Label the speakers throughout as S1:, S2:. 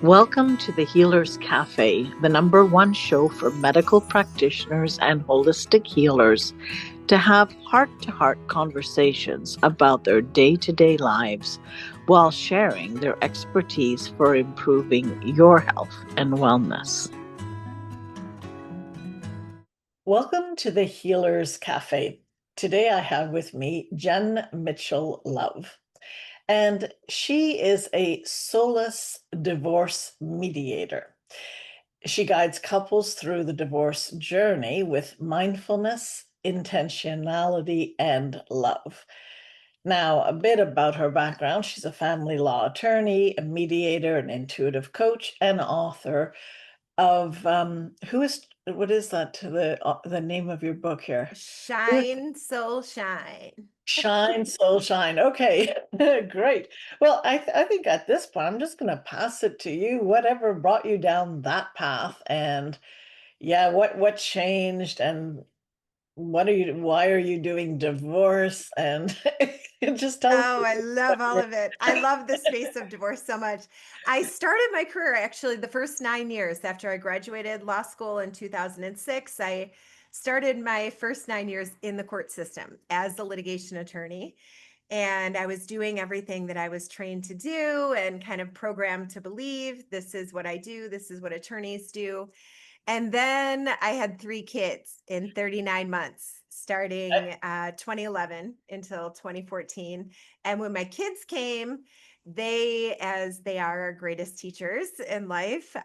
S1: Welcome to the Healers Café, the number one show for medical practitioners and holistic healers to have heart to heart conversations about their day to day lives while sharing their expertise for improving your health and wellness. Welcome to the Healers Cafe. Today I have with me Jen Mitchell Love, and she is a solace divorce mediator. She guides couples through the divorce journey with mindfulness, intentionality, and love. Now, a bit about her background. She's a family law attorney, a mediator, an intuitive coach, and author of what is that? The name of your book here?
S2: Shine, soul, shine.
S1: Shine, soul, shine. Okay, great. Well, I think at this point, I'm just going to pass it to you. Whatever brought you down that path, and yeah, what changed, and why are you doing divorce? And just tell
S2: Oh, I
S1: me what
S2: love all
S1: you're.
S2: of it. I love the space of divorce so much. I started my career actually the first 9 years after I graduated law school in 2006. I started my first 9 years in the court system as a litigation attorney. And I was doing everything that I was trained to do and kind of programmed to believe this is what I do, this is what attorneys do. And then I had 3 kids in 39 months, starting 2011 until 2014. And when my kids came, they, as they are our greatest teachers in life,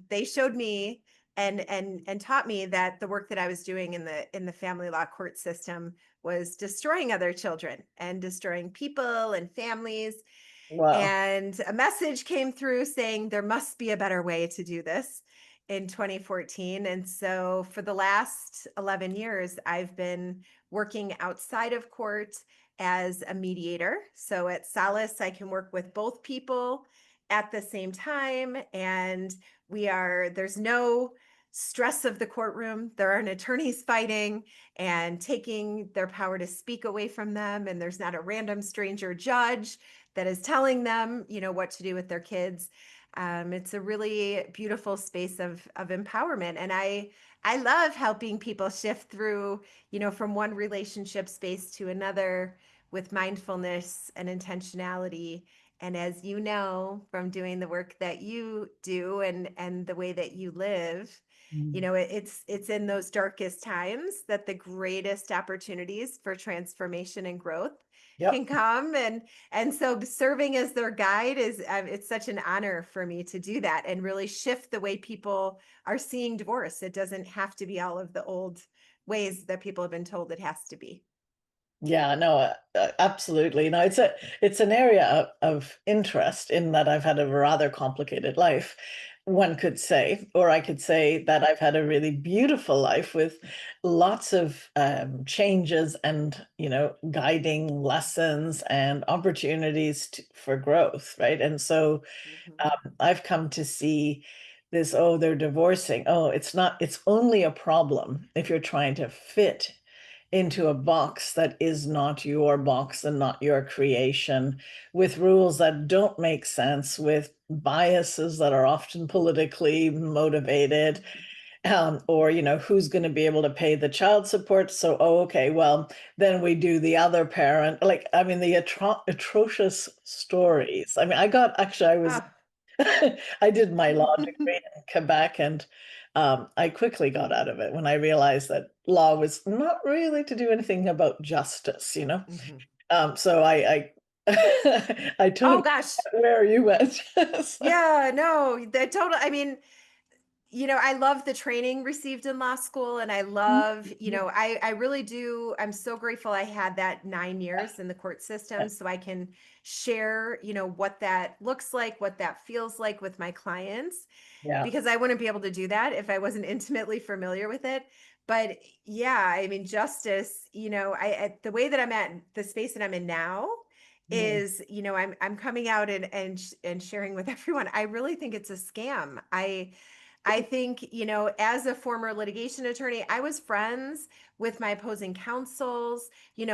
S2: they showed me and taught me that the work that I was doing in the family law court system was destroying other children and destroying people and families.
S1: Wow.
S2: And a message came through saying there must be a better way to do this in 2014. And so for the last 11 years, I've been working outside of court as a mediator. So at Solace, I can work with both people at the same time. And there's no stress of the courtroom. There aren't attorneys fighting and taking their power to speak away from them. And there's not a random stranger judge that is telling them, what to do with their kids. It's a really beautiful space of empowerment, and I love helping people shift through, from one relationship space to another with mindfulness and intentionality. And as you know from doing the work that you do and the way that you live,
S1: Mm.
S2: it's in those darkest times that the greatest opportunities for transformation and growth
S1: Yep.
S2: can come. And so serving as their guide is it's such an honor for me to do that and really shift the way people are seeing divorce. It doesn't have to be all of the old ways that people have been told it has to be.
S1: Yeah, no, absolutely. No, it's an area of interest in that I've had a rather complicated life, one could say, or I could say that I've had a really beautiful life with lots of changes and guiding lessons and opportunities for growth, right? And so
S2: Mhm.
S1: I've come to see this. Oh, they're divorcing. Oh, it's not. It's only a problem if you're trying to fit into a box that is not your box and not your creation, with rules that don't make sense, with biases that are often politically motivated, or who's going to be able to pay the child support. So, oh, okay, well, then we do the other parent. Like, I mean, the atrocious stories. I mean, I was
S2: Ah.
S1: I did my law degree in Quebec, and I quickly got out of it when I realized that law was not really to do anything about justice.
S2: Mhm.
S1: So I
S2: Oh
S1: totally
S2: gosh.
S1: get where you went. So,
S2: Yeah, no, the total, I mean, I love the training received in law school, and I love, I really do. I'm so grateful I had that 9 years in the court system so I can share, what that looks like, what that feels like with my clients,
S1: yeah.
S2: because I wouldn't be able to do that if I wasn't intimately familiar with it. But yeah, I mean, justice, the way that I'm at the space that I'm in now
S1: Mm.
S2: is, I'm coming out and sharing with everyone. I really think it's a scam. I think, as a former litigation attorney, I was friends with my opposing counsels,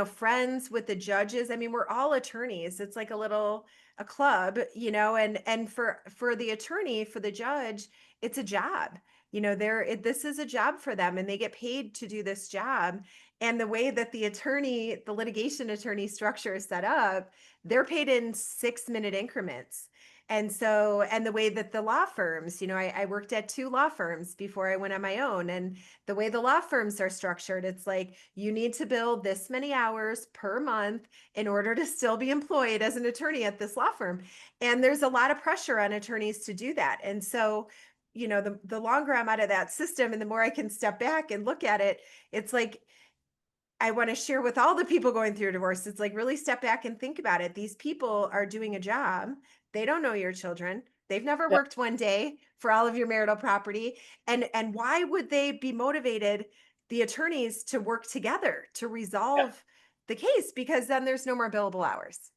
S2: friends with the judges. I mean, we're all attorneys. It's like a club, and for the attorney, for the judge, it's a job. This is a job for them and they get paid to do this job. And the way that the litigation attorney structure is set up, they're paid in 6-minute increments. And the way that the law firms, I worked at 2 law firms before I went on my own. And the way the law firms are structured, it's like you need to bill this many hours per month in order to still be employed as an attorney at this law firm. And there's a lot of pressure on attorneys to do that. And so, the longer I'm out of that system and the more I can step back and look at it, it's like I want to share with all the people going through a divorce. It's like really step back and think about it. These people are doing a job. They don't know your children. They've never
S1: Yeah,
S2: worked one day for all of your marital property. And why would they be motivated, the attorneys, to work together to
S1: yeah,
S2: resolve the case? Because then there's no more billable hours,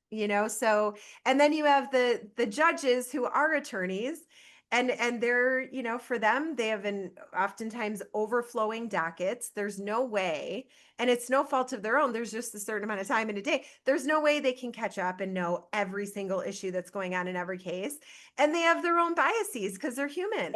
S2: So, and then you have the judges who are attorneys, and they're, for them, they have an oftentimes overflowing dockets. There's no way, and it's no fault of their own. There's just a certain amount of time in a day. There's no way they can catch up and know every single issue that's going on in every case. And they have their own biases because they're human.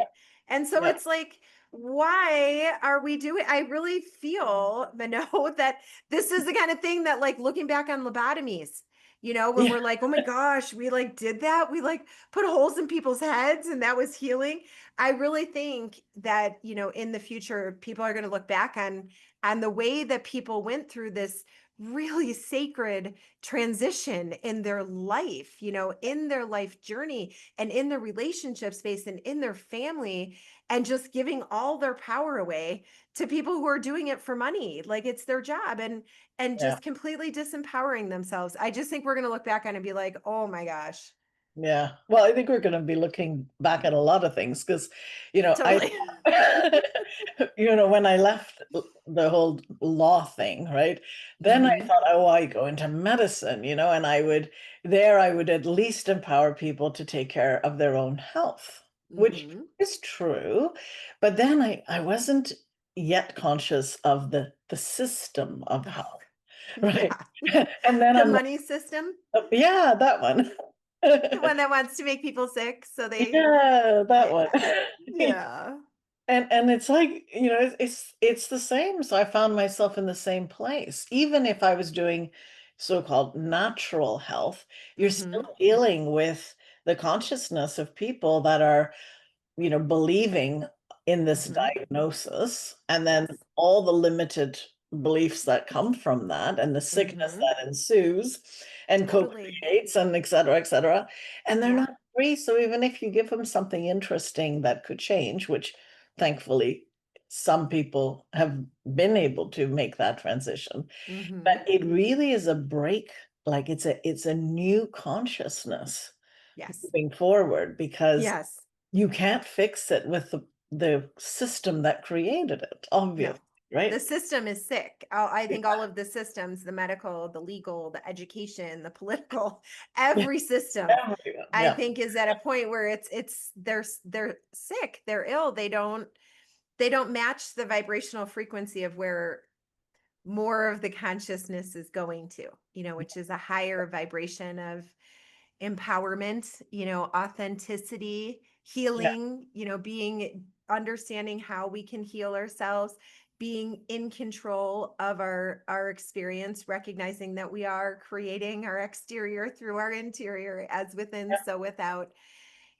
S2: And so
S1: yeah,
S2: it's like, why are we doing? I really feel, Mano, that this is the kind of thing that, like, looking back on lobotomies, when
S1: yeah,
S2: we're like, oh my gosh, we like did that. We like put holes in people's heads and that was healing. I really think that, in the future, people are going to look back on the way that people went through this really sacred transition in their life, in their life journey and in their relationship space and in their family, and just giving all their power away to people who are doing it for money, like it's their job, and
S1: yeah.
S2: just completely disempowering themselves. I just think we're going to look back on it and be like, oh my gosh,
S1: Yeah. Well, I think we're going to be looking back at a lot of things because, you know, I,
S2: totally.
S1: when I left the whole law thing, right? Then I
S2: Hmm.
S1: thought, oh, I go into medicine, and I would at least empower people to take care of their own health, which
S2: Hmm.
S1: is true. But then I wasn't yet conscious of the system of health, right?
S2: Yeah.
S1: And then
S2: The
S1: I'm like,
S2: money system,
S1: oh, yeah, that one.
S2: the one that wants to make people sick. So they,
S1: Yeah, that one.
S2: yeah, yeah.
S1: And it's like, it's the same. So I found myself in the same place. Even if I was doing so-called natural health, you're still
S2: Hmm.
S1: dealing with the consciousness of people that are believing in this
S2: Hmm.
S1: diagnosis, and then
S2: Yes.
S1: all the limited beliefs that come from that, and the sickness
S2: Hmm.
S1: that ensues and
S2: Totally.
S1: co-creates, and et cetera, et cetera. And they're
S2: Yeah.
S1: not free. So even if you give them something interesting that could change, which thankfully some people have been able to make that transition,
S2: Hmm.
S1: but it really is a break. Like it's a new consciousness
S2: Yes.
S1: moving forward, because
S2: Yes.
S1: you can't fix it with the system that created it,
S2: No.
S1: obviously,
S2: The
S1: right?
S2: system is sick. I
S1: Yeah,
S2: think all of the systems, the medical, the legal, the education, the political,
S1: yeah,
S2: every system,
S1: everyone,
S2: I
S1: yeah,
S2: think, is at a point where they're sick, they're ill, they don't match the vibrational frequency of where more of the consciousness is going to, which is a higher vibration of empowerment, authenticity,
S1: yeah,
S2: healing, being understanding how we can heal ourselves, being in control of our experience, recognizing that we are creating our exterior through our interior, as within,
S1: yeah,
S2: so without.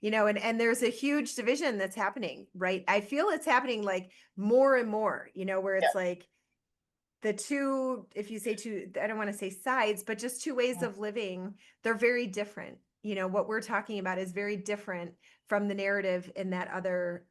S2: And there's a huge division that's happening, right? I feel it's happening like more and more, where
S1: yeah,
S2: it's like the two, if you say two, I don't want to say sides, but just two ways
S1: yeah,
S2: of living, they're very different. What we're talking about is very different from the narrative in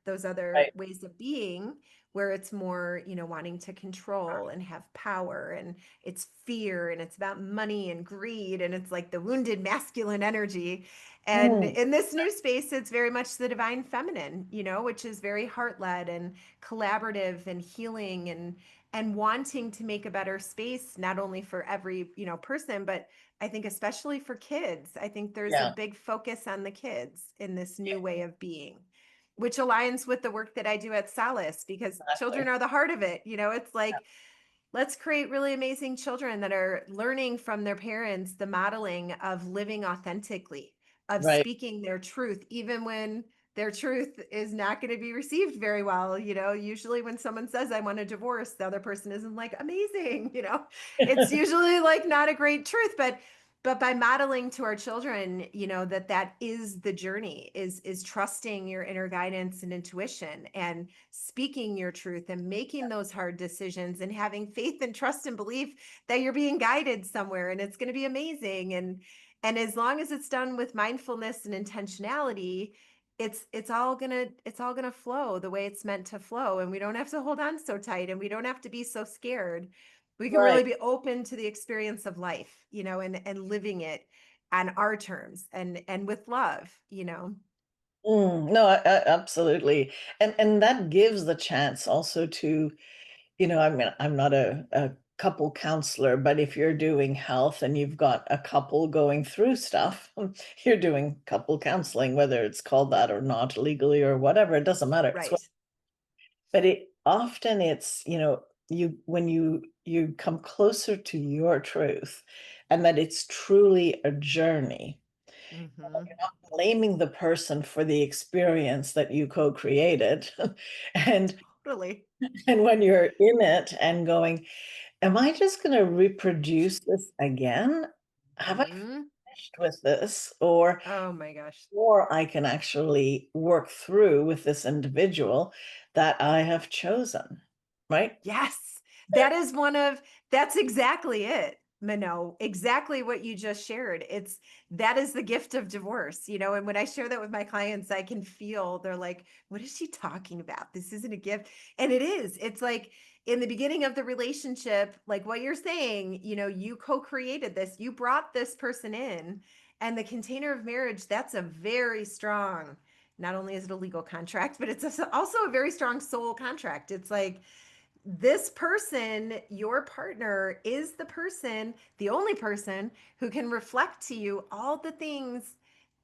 S2: those other
S1: right,
S2: ways of being, where it's more, wanting to control and have power, and it's fear, and it's about money and greed, and it's like the wounded masculine energy. And
S1: mm,
S2: in this new space, it's very much the divine feminine, which is very heart led and collaborative and healing, and wanting to make a better space, not only for every person, but I think especially for kids. I think there's a
S1: yeah,
S2: big focus on the kids in this
S1: yeah,
S2: new way of being. which aligns with the work that I do at Solace, because children
S1: Exactly.
S2: are the heart of it. It's like, let's create really amazing children that are learning from their parents the modeling of living authentically, of
S1: Right.
S2: speaking their truth, even when their truth is not going to be received very well. Usually when someone says, I want a divorce, the other person isn't like, amazing. It's usually like not a great truth, but by modeling to our children, that is the journey, is trusting your inner guidance and intuition, and speaking your truth, and making those hard decisions, and having faith and trust and belief that you're being guided somewhere and it's going to be amazing. And as long as it's done with mindfulness and intentionality, it's all gonna flow the way it's meant to flow, and we don't have to hold on so tight, and we don't have to be so scared. We can
S1: Right.
S2: really be open to the experience of life, and living it on our terms, and with love.
S1: No, absolutely. And that gives the chance also to, I mean, I'm not a couple counselor, but if you're doing health and you've got a couple going through stuff, you're doing couple counseling, whether it's called that or not legally or whatever, it doesn't matter.
S2: Right.
S1: But it often it's, you when you come closer to your truth, and that it's truly a journey.
S2: Hmm.
S1: You're not blaming the person for the experience that you co-created. And
S2: Totally.
S1: and when you're in it and going, am I just going to reproduce this again? Have I
S2: Hmm.
S1: finished with this? Or
S2: Oh my gosh.
S1: I can actually work through with this individual that I have chosen, right?
S2: Yes, that's exactly it, Mano. Exactly what you just shared. That is the gift of divorce, and when I share that with my clients, I can feel they're like, what is she talking about? This isn't a gift. And it is. It's like in the beginning of the relationship, like what you're saying, you co-created this, you brought this person in, and the container of marriage, that's a very strong, not only is it a legal contract, but it's also a very strong soul contract. It's like, this person, your partner, is the person, the only person who can reflect to you all the things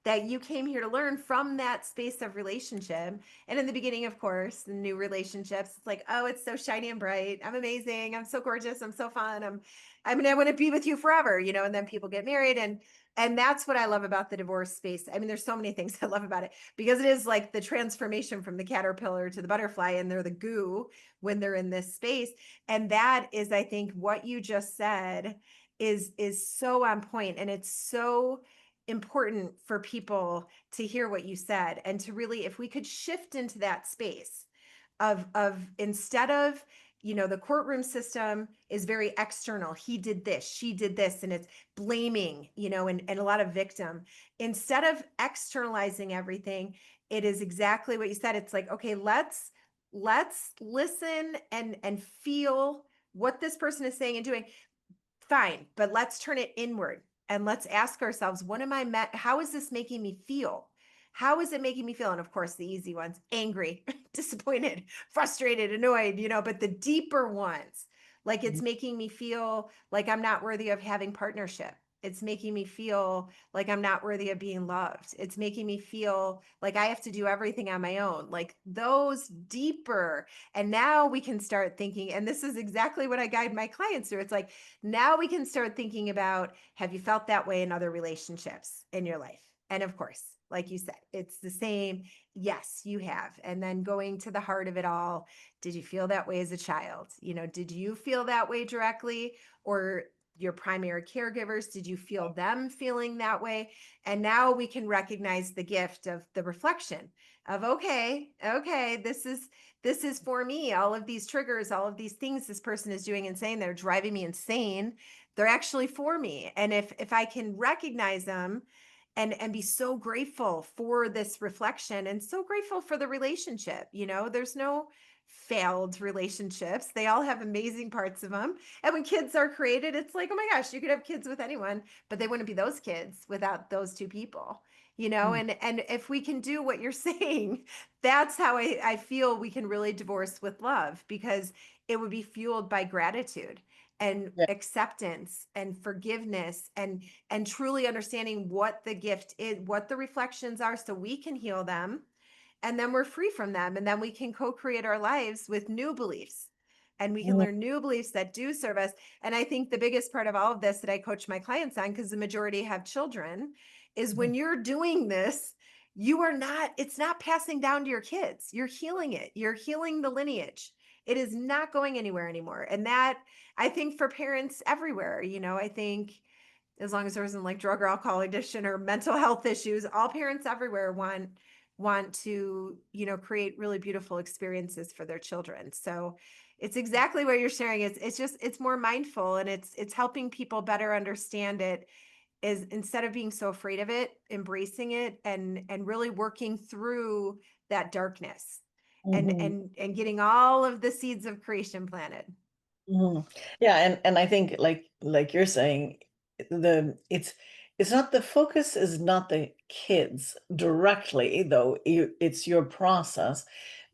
S2: that you came here to learn from that space of relationship. And in the beginning, of course, the new relationships, it's like, oh, it's so shiny and bright. I'm amazing. I'm so gorgeous. I'm so fun. I want to be with you forever, and then people get married, and that's what I love about the divorce space. I mean, there's so many things I love about it, because it is like the transformation from the caterpillar to the butterfly, and they're the goo when they're in this space. And that is, I think, what you just said is so on point, and it's so important for people to hear what you said, and to really, if we could shift into that space of instead of, the courtroom system is very external. He did this, she did this, and it's blaming, and a lot of victim. Instead of externalizing everything, it is exactly what you said. It's like, okay, let's listen and feel what this person is saying and doing. Fine, but let's turn it inward, and let's ask ourselves, what am I met? How is this making me feel? How is it making me feel? And of course, the easy ones: angry, disappointed, frustrated, annoyed, but the deeper ones, like, it's making me feel like I'm not worthy of having partnership. It's making me feel like I'm not worthy of being loved. It's making me feel like I have to do everything on my own. Like, those deeper. And now we can start thinking, and this is exactly what I guide my clients through. It's like, now we can start thinking about, have you felt that way in other relationships in your life? And of course, like you said, it's the same. Yes, you have. And then going to the heart of it all, did you feel that way as a child? Did you feel that way directly, or your primary caregivers? Did you feel them feeling that way? And now we can recognize the gift of the reflection of, okay, this is for me. All of these triggers, all of these things this person is doing and saying, they're driving me insane. They're actually for me. And if I can recognize them, and be so grateful for this reflection, and so grateful for the relationship. There's no failed relationships. They all have amazing parts of them. And when kids are created, it's like, oh my gosh, you could have kids with anyone, but they wouldn't be those kids without those two people. And if we can do what you're saying, that's how I feel we can really divorce with love, because it would be fueled by gratitude and
S1: Yeah.
S2: acceptance and forgiveness, and truly understanding what the gift is, what the reflections are, so we can heal them, and then we're free from them, and then we can co-create our lives with new beliefs, and we can
S1: Mhm,
S2: learn new beliefs that do serve us. And I think the biggest part of all of this that I coach my clients on, because the majority have children, is
S1: mhm,
S2: when you're doing this, you are not, it's not passing down to your kids. You're healing it. You're healing the lineage. It is not going anywhere anymore. And that, I think, for parents everywhere, I think as long as there isn't like drug or alcohol addiction or mental health issues, all parents everywhere want to, create really beautiful experiences for their children. So it's exactly what you're sharing. It's just, it's more mindful, and it's helping people better understand it, is instead of being so afraid of it, embracing it, and really working through that darkness, and
S1: mhm,
S2: and getting all of the seeds of creation planted.
S1: mhm. Yeah, and I think like you're saying, it's not the focus is not the kids directly, though it's your process,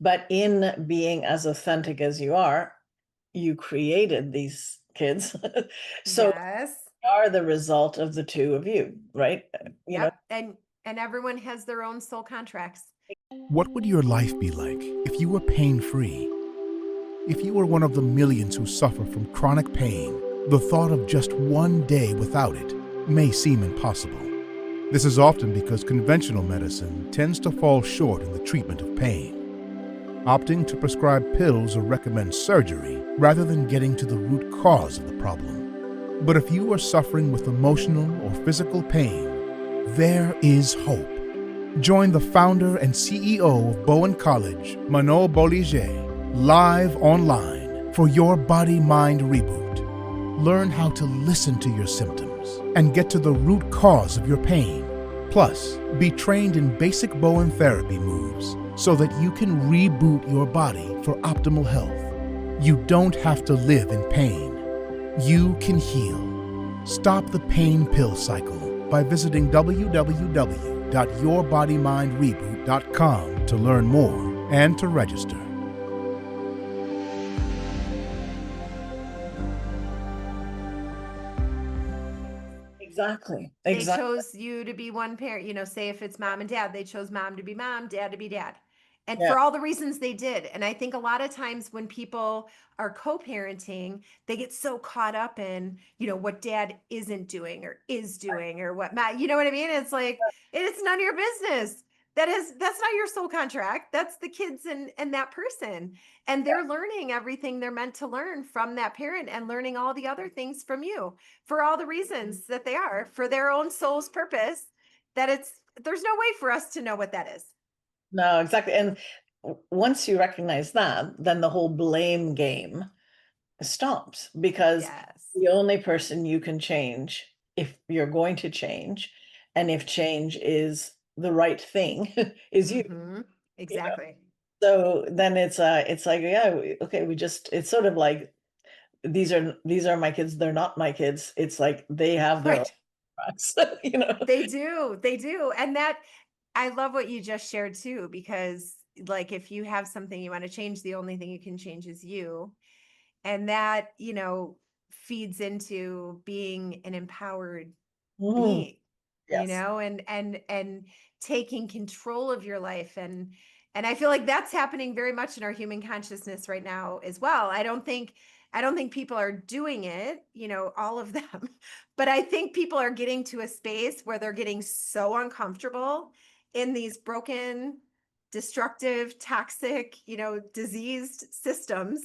S1: but in being as authentic as you created these kids. So
S2: Yes.
S1: they are the result of the two of you, right? You know,
S2: Yep. And everyone has their own soul contracts.
S3: What would your life be like if you were pain free? If you were one of the millions who suffer from chronic pain, the thought of just one day without it may seem impossible. This is often because conventional medicine tends to fall short in the treatment of pain, opting to prescribe pills or recommend surgery rather than getting to the root cause of the problem. But if you are suffering with emotional or physical pain, there is hope. Join the founder and CEO of Bowen College, Manon Bolliger, live online for your body-mind reboot. Learn how to listen to your symptoms and get to the root cause of your pain. Plus, be trained in basic Bowen therapy moves so that you can reboot your body for optimal health. You don't have to live in pain. You can heal. Stop the pain pill cycle by visiting www.yourbodymindreboot.com to learn more and to register.
S1: exactly,
S2: They
S1: exactly.
S2: chose you to be one parent, say if it's mom and dad, they chose mom to be mom, dad to be dad. And
S1: Yeah.
S2: for all the reasons they did. And I think a lot of times when people are co-parenting, they get so caught up in, what dad isn't doing or is doing, or what you know what I mean? It's like, it's none of your business. That's not your soul contract. That's the kids and that person. And they're learning everything they're meant to learn from that parent, and learning all the other things from you, for all the reasons that they are, for their own soul's purpose, that there's no way for us to know what that is.
S1: No, exactly. And once you recognize that, then the whole blame game stops, because
S2: Yes.
S1: the only person you can change, if you're going to change, and if change is the right thing, is you.
S2: Mm-hmm.
S1: You know?
S2: Exactly.
S1: So then it's like, yeah, okay, it's sort of like these are my kids, they're not my kids. It's like they have their own
S2: Right.
S1: tracks, you know.
S2: They do. They do. And that, I love what you just shared too, because like if you have something you want to change, the only thing you can change is you. And that, feeds into being an empowered
S1: Mm,
S2: being,
S1: yes.
S2: and taking control of your life. And I feel like that's happening very much in our human consciousness right now as well. I don't think people are doing it, all of them, but I think people are getting to a space where they're getting so uncomfortable in these broken, destructive, toxic, diseased systems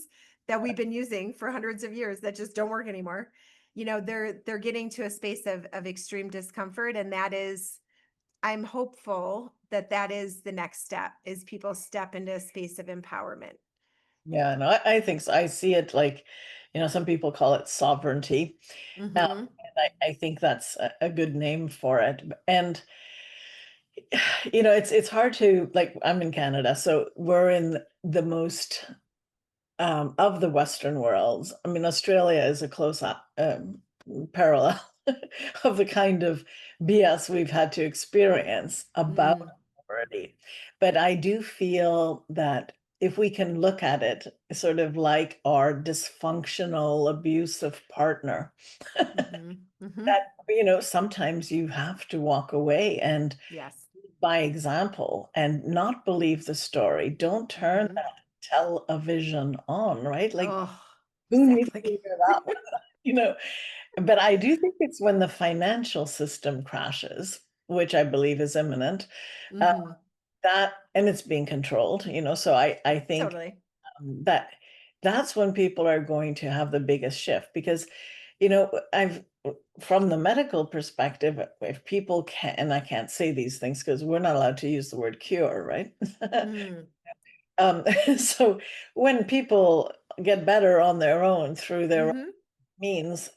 S2: that we've been using for hundreds of years that just don't work anymore. They're getting to a space of extreme discomfort, and that is, I'm hopeful that that is the next step, is people step into a space of empowerment.
S1: Yeah, no, I think so. I see it like, some people call it sovereignty.
S2: Mm-hmm.
S1: And I think that's a good name for it. And it's hard to, like, I'm in Canada, so we're in the most of the Western worlds. I mean, Australia is a parallel of the kind of BS we've had to experience about
S2: Mm,
S1: already. But I do feel that if we can look at it sort of like our dysfunctional, abusive partner,
S2: mm-hmm. Mm-hmm.
S1: that, sometimes you have to walk away and
S2: Yes.
S1: by example and not believe the story. Don't turn
S2: Mhm.
S1: that television on, right? Like,
S2: Oh,
S1: who needs to
S2: exactly.
S1: hear that one? You know, but I do think it's when the financial system crashes, which I believe is imminent, uh,
S2: Mhm.
S1: that, and it's being controlled, so I think
S2: Totally.
S1: that that's when people are going to have the biggest shift because, I've from the medical perspective, if people can, and I can't say these things because we're not allowed to use the word cure, right?
S2: Mm.
S1: So when people get better on their own through their own
S2: Mhm.
S1: means,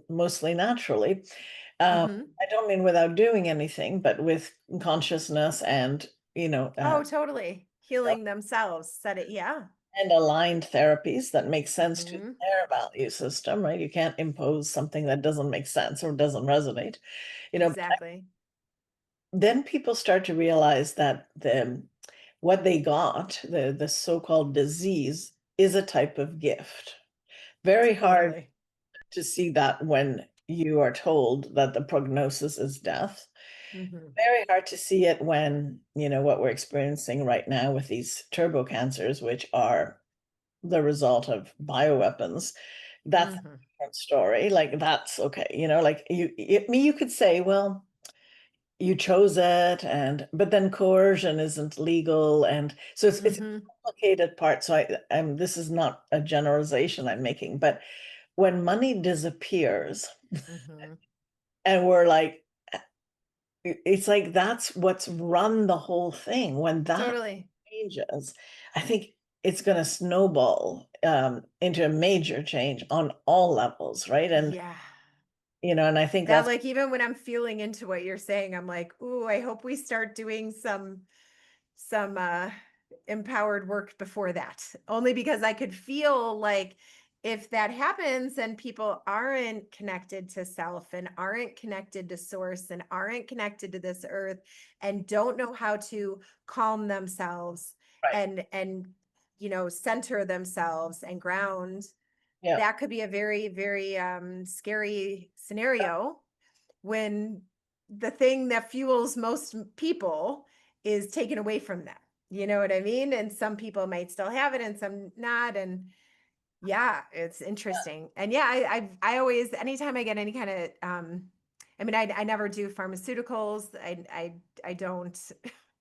S1: mostly naturally,
S2: Mhm.
S1: I don't mean without doing anything, but with consciousness and,
S2: Oh, totally. Healing themselves. Said it. Yeah.
S1: and aligned therapies that make sense to
S2: Mhm.
S1: their value system, right? You can't impose something that doesn't make sense or doesn't resonate, but
S2: Exactly.
S1: then people start to realize that what they got, the so-called disease, is a type of gift. Very hard
S2: Totally.
S1: to see that when you are told that the prognosis is death.
S2: Mhm.
S1: Very hard to see it when, what we're experiencing right now with these turbo cancers, which are the result of bioweapons. That's a
S2: Mhm.
S1: different story. Like, that's okay. Like you could say, well, you chose it, but then coercion isn't legal, and so it's a
S2: Mhm.
S1: complicated part. So this is not a generalization I'm making, but when money disappears
S2: Mhm.
S1: and we're like, it's like that's what's run the whole thing. When that
S2: Totally.
S1: changes, I think it's going to snowball into a major change on all levels, right? And
S2: Yeah.
S1: and I think
S2: That
S1: that's
S2: like even when I'm feeling into what you're saying, I'm like, ooh, I hope we start doing some empowered work before that. Only because I could feel like if that happens and people aren't connected to self and aren't connected to source and aren't connected to this earth and don't know how to calm themselves
S1: right.
S2: and center themselves and ground,
S1: Yeah,
S2: that could be a very, very scary scenario when the thing that fuels most people is taken away from them. You know what I mean? And some people might still have it and some not. And yeah, it's interesting. And yeah, I always, anytime I get any kind of, I mean, I never do pharmaceuticals. I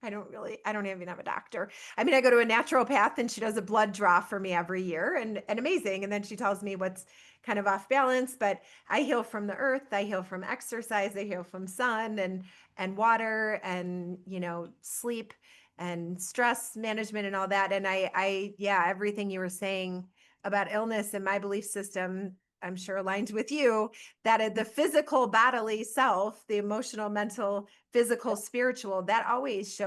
S2: don't, I don't even have a doctor. I mean, I go to a naturopath and she does a blood draw for me every year and amazing. And then she tells me what's kind of off balance, but I heal from the earth. I heal from exercise. I heal from sun and water and, sleep and stress management and all that. And yeah, everything you were saying about illness and my belief system, I'm sure aligned with you, that the physical bodily self, the emotional, mental, physical, spiritual, that always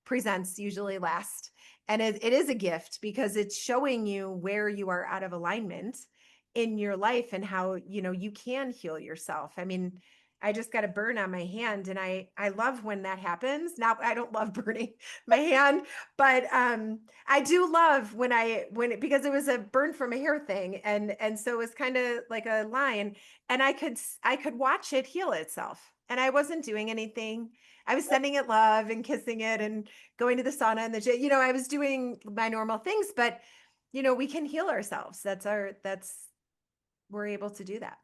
S2: presents usually last. And it is a gift because it's showing you where you are out of alignment in your life and how, you can heal yourself. I mean, I just got a burn on my hand and I love when that happens. Now I don't love burning my hand, but I do love because it was a burn from a hair thing and so it was kind of like a line and I could watch it heal itself and I wasn't doing anything. I was sending it love and kissing it and going to the sauna and the gym. I was doing my normal things, but we can heal ourselves. We're able to do that.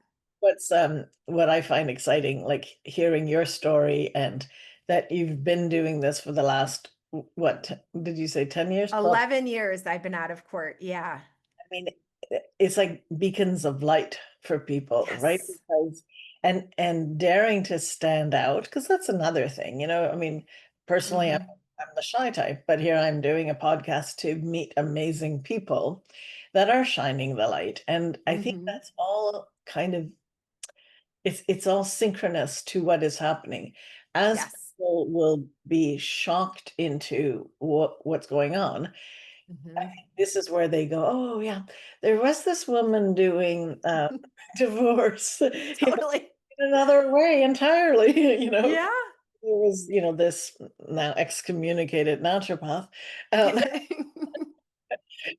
S1: what I find exciting, like hearing your story and that you've been doing this for the last, what did you say, 10 years plus?
S2: 11 years I've been out of court. Yeah.
S1: I mean, it's like beacons of light for people, right?
S2: Yes.
S1: Because and daring to stand out, because that's another thing, I mean, personally, I'm
S2: Hmm.
S1: I'm the shy type, but here I'm doing a podcast to meet amazing people that are shining the light. And I think
S2: Hmm.
S1: that's all kind of it's all synchronous to what is happening. As
S2: Yes.
S1: people will be shocked into what's going on,
S2: Hmm.
S1: this is where they go, oh yeah, there was this woman doing divorce,
S2: Totally.
S1: in another way entirely,
S2: Yeah.
S1: there was, this now excommunicated naturopath, um,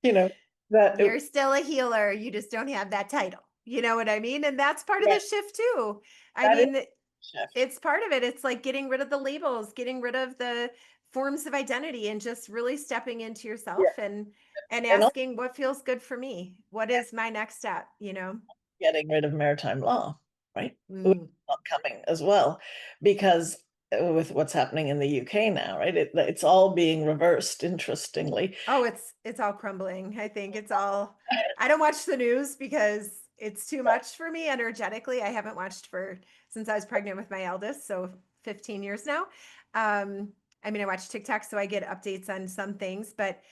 S1: you know, that
S2: You're still a healer. You just don't have that title. You know what I mean? And that's part of the
S1: right,
S2: shift too. I
S1: that is
S2: mean,
S1: shift.
S2: It's part of it. It's like getting rid of the labels, getting rid of the forms of identity, and just really stepping into
S1: Yeah.
S2: yourself and
S1: And also
S2: asking what feels good for me. What is my next step, you know?
S1: getting rid of maritime law, right? Which
S2: Mm.
S1: is not coming as well, because with what's happening in the UK now, right? It's all being reversed, interestingly.
S2: Oh, it's all crumbling. I think it's all I don't watch the news because it's too much for me energetically. I haven't watched for since I was pregnant with my eldest, so 15 years now. I mean, I watch TikTok, so I get updates on some things, but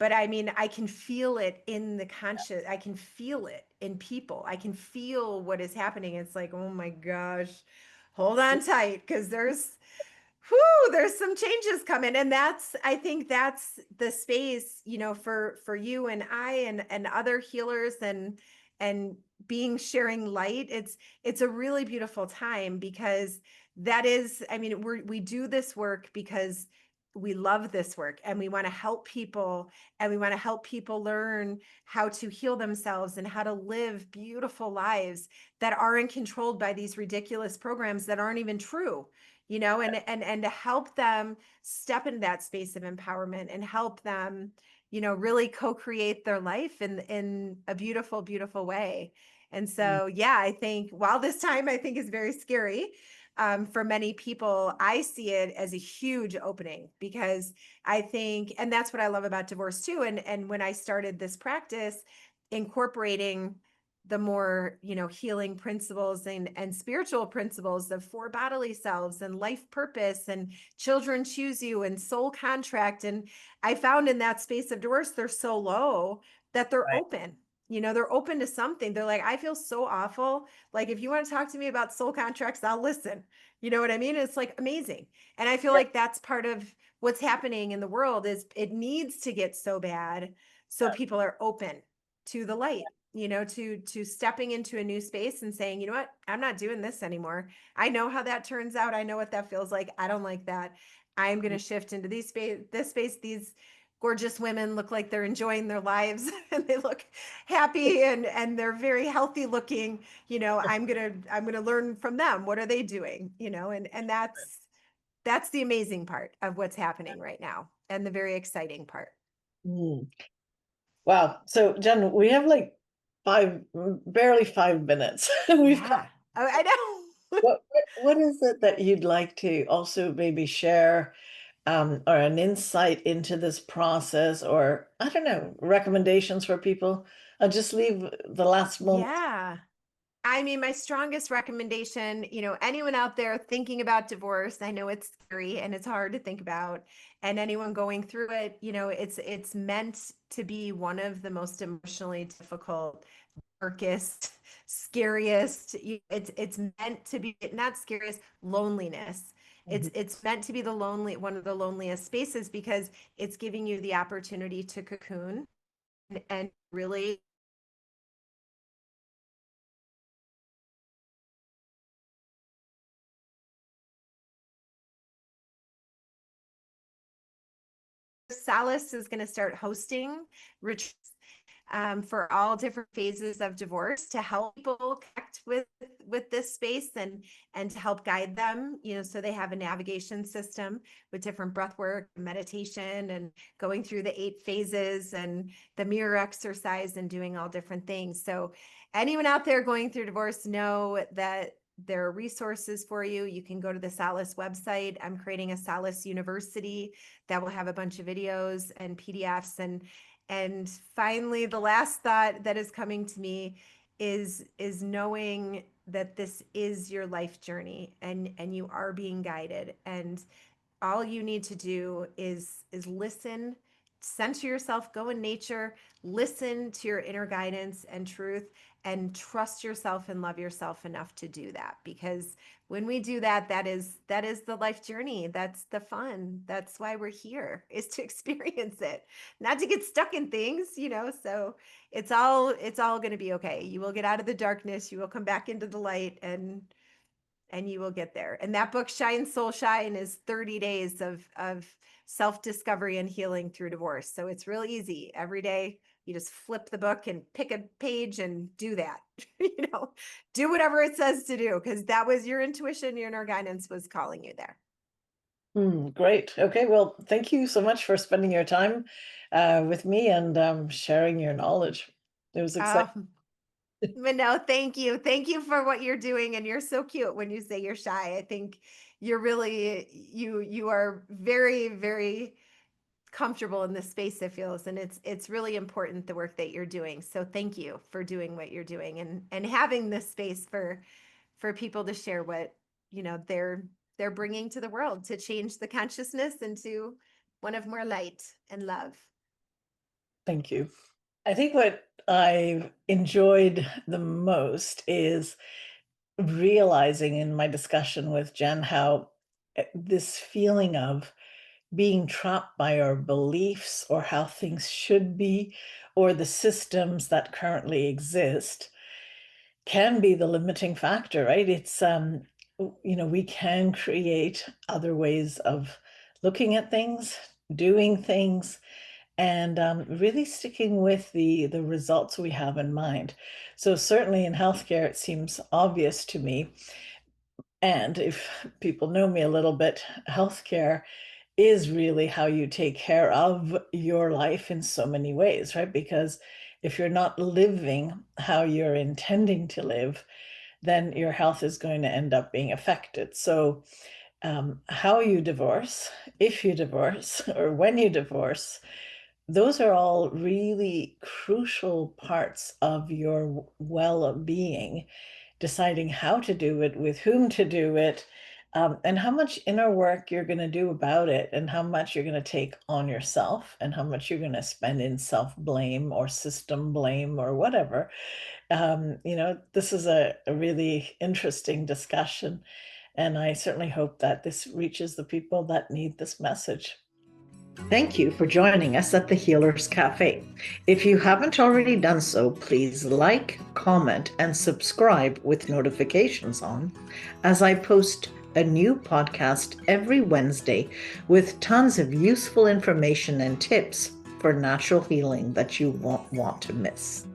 S2: I mean, I can feel it in the conscious. I can feel it in people. I can feel what is happening. It's like, oh my gosh, hold on tight because there's some changes coming. And I think that's the space, you know, for you and I and other healers and being sharing light. It's a really beautiful time because that is, I mean, we do this work because we love this work and we want to help people and we want to help people learn how to heal themselves and how to live beautiful lives that aren't controlled by these ridiculous programs that aren't even true, you know, and to help them step into that space of empowerment and help them, you know, really co-create their life in a beautiful, beautiful way. And
S1: Mm,
S2: so, yeah, I think while this time I think is very scary, for many people, I see it as a huge opening because I think, and that's what I love about divorce too. And when I started this practice, incorporating the more, you know, healing principles and spiritual principles of four bodily selves and life purpose and children choose you and soul contract, and I found in that space of divorce they're so low that they're
S1: right.
S2: open, you know, they're open to something. They're like, I feel so awful, like if you want to talk to me about soul contracts, I'll listen, you know what I mean? It's like amazing. And I feel
S1: Yeah.
S2: like that's part of what's happening in the world is it needs to get so bad so people are open to the light, you know, to stepping into a new space and saying, you know what, I'm not doing this anymore. I know how that turns out. I know what that feels like. I don't like that. I'm going to shift into this space. These gorgeous women look like they're enjoying their lives and they look happy and they're very healthy looking, you know. I'm going to learn from them. What are they doing, you know? And that's the amazing part of what's happening right now and the very exciting part.
S1: Mm. Wow. So, Jen, we have like barely 5 minutes. We've got
S2: Yeah. Oh, I know.
S1: what is it that you'd like to also maybe share, or an insight into this process, or I don't know, recommendations for people? I'll just leave the last moment.
S2: Yeah. I mean, my strongest recommendation, you know, anyone out there thinking about divorce, I know it's scary and it's hard to think about, and anyone going through it, you know, it's meant to be one of the most emotionally difficult, darkest, scariest. It's meant to be not scariest, loneliness.
S1: Mhm.
S2: It's meant to be one of the loneliest spaces because it's giving you the opportunity to cocoon and really Solace is going to start hosting retreats for all different phases of divorce to help people connect with this space and to help guide them, you know, so they have a navigation system with different breath work, meditation, and going through the 8 phases and the mirror exercise and doing all different things. So anyone out there going through divorce, know that there are resources for you. You can go to the Solace website. I'm creating a Solace University that will have a bunch of videos and PDFs. And finally, the last thought that is coming to me is knowing that this is your life journey and you are being guided, and all you need to do is listen, center yourself, go in nature, listen to your inner guidance and truth, and trust yourself and love yourself enough to do that. Because when we do that, that is the life journey. That's the fun. That's why we're here, is to experience it, not to get stuck in things, you know. So it's all going to be okay. You will get out of the darkness, you will come back into the light, and you will get there. And that book, Shine Soul Shine, is 30 days of self-discovery and healing through divorce. So it's real easy. Every day You just flip the book and pick a page and do that. Do whatever it says to do, because that was your intuition, your inner guidance was calling you there.
S1: Great. Okay. Well, thank you so much for spending your time with me and sharing your knowledge. It was exciting.
S2: But no, thank you. Thank you for what you're doing. And you're so cute when you say you're shy. I think you're really, you are very, very comfortable in this space, it feels, and it's really important, the work that you're doing. So thank you for doing what you're doing, and having this space for people to share what they're bringing to the world, to change the consciousness into one of more light and love.
S1: Thank you. I think what I've enjoyed the most is realizing in my discussion with Jen how this feeling of being trapped by our beliefs or how things should be or the systems that currently exist can be the limiting factor, right? It's we can create other ways of looking at things, doing things, and really sticking with the results we have in mind. So certainly in healthcare, it seems obvious to me. And if people know me a little bit, healthcare is really how you take care of your life in so many ways, right? Because if you're not living how you're intending to live, then your health is going to end up being affected. So how you divorce, if you divorce, or when you divorce, those are all really crucial parts of your well-being, deciding how to do it, with whom to do it, and how much inner work you're going to do about it, and how much you're going to take on yourself, and how much you're going to spend in self-blame or system blame or whatever. This is a really interesting discussion, and I certainly hope that this reaches the people that need this message. Thank you for joining us at the Healers Café. If you haven't already done so, please like, comment, and subscribe with notifications on, as I post a new podcast every Wednesday with tons of useful information and tips for natural healing that you won't want to miss.